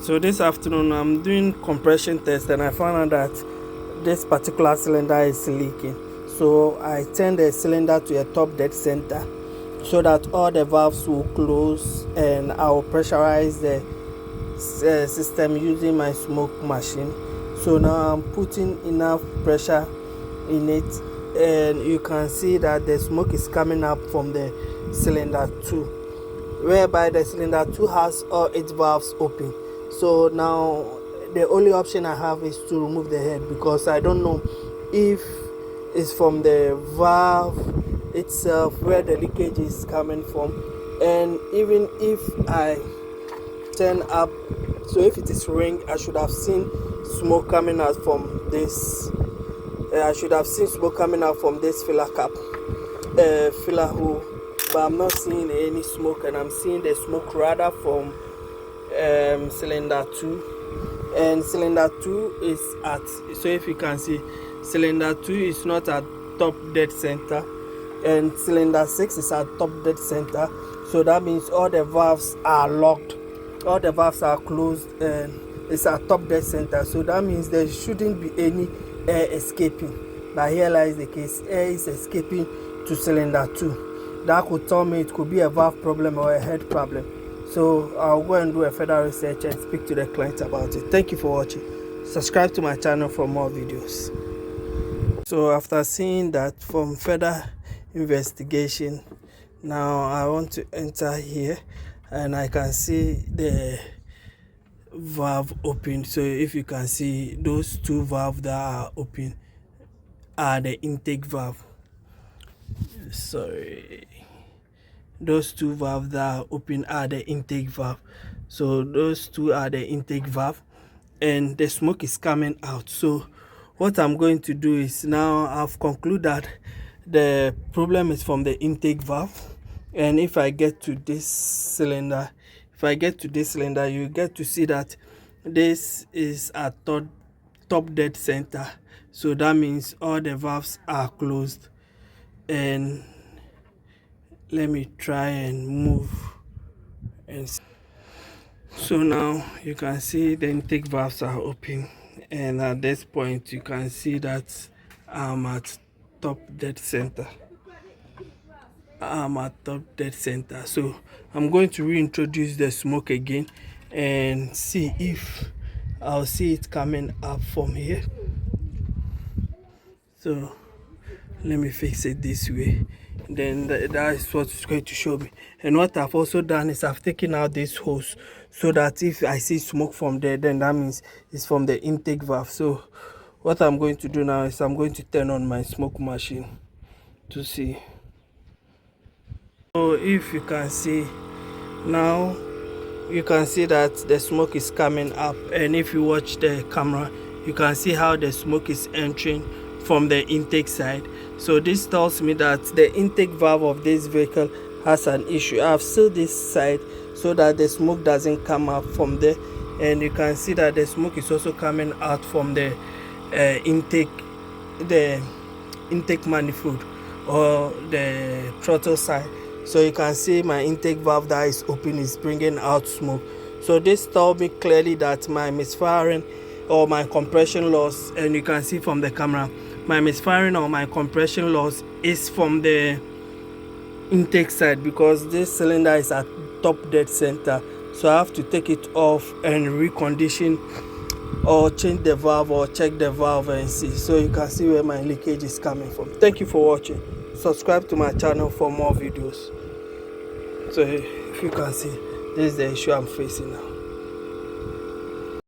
So this afternoon I'm doing compression test, and I found out that this particular cylinder is leaking. So I turn the cylinder to a top dead center so that all the valves will close, and I will pressurize the system using my smoke machine. So now I'm putting enough pressure in it, and you can see that the smoke is coming up from the cylinder 2, whereby the cylinder 2 has all 8 valves open. So now the only option I have is to remove the head, because I don't know if it's from the valve itself where the leakage is coming from. And even if I turn up, so if it is ring, I should have seen smoke coming out from this smoke coming out from this filler cap, filler hole, but I'm not seeing any smoke, and I'm seeing the smoke rather from cylinder 2, and cylinder 2 is at, so if you can see, cylinder 2 is not at top dead center, and cylinder 6 is at top dead center. So that means all the valves are locked, all the valves are closed, and it's at top dead center. So that means there shouldn't be any air escaping, but here lies the case. Air is escaping to cylinder 2. That could tell me it could be a valve problem or a head problem. So I'll go and do a further research and speak to the client about it. Thank you for watching. Subscribe to my channel for more videos. So after seeing that, from further investigation, now I want to enter here, and I can see the valve open. So if you can see, those 2 valves that are open are the intake valve. Sorry, those 2 valves that are open are the intake valve. So those 2 are the intake valve, and the smoke is coming out. So what I'm going to do is, now I've concluded that the problem is from the intake valve. And if I get to this cylinder, you get to see that this is at top dead center. So that means all the valves are closed. And let me try and move, and so now you can see the intake valves are open, and at this point you can see that I'm at top dead center. So I'm going to reintroduce the smoke again and see if I'll see it coming up from here. So let me fix it this way, then that is what it's going to show me. And what I've also done is I've taken out this hose, so that if I see smoke from there, then that means it's from the intake valve. So what I'm going to do now is I'm going to turn on my smoke machine to see. So if you can see now, you can see that the smoke is coming up, and if you watch the camera, you can see how the smoke is entering from the intake side. So this tells me that the intake valve of this vehicle has an issue. I've sealed this side so that the smoke doesn't come up from there, and you can see that the smoke is also coming out from the intake manifold or the throttle side. So you can see my intake valve that is open is bringing out smoke. So this told me clearly that my misfiring or my compression loss, and you can see from the camera, my misfiring or my compression loss is from the intake side, because this cylinder is at top dead center. So I have to take it off and recondition or change the valve or check the valve and see. So you can see where my leakage is coming from. Thank you for watching. Subscribe to my channel for more videos. So if you can see, this is the issue I'm facing now.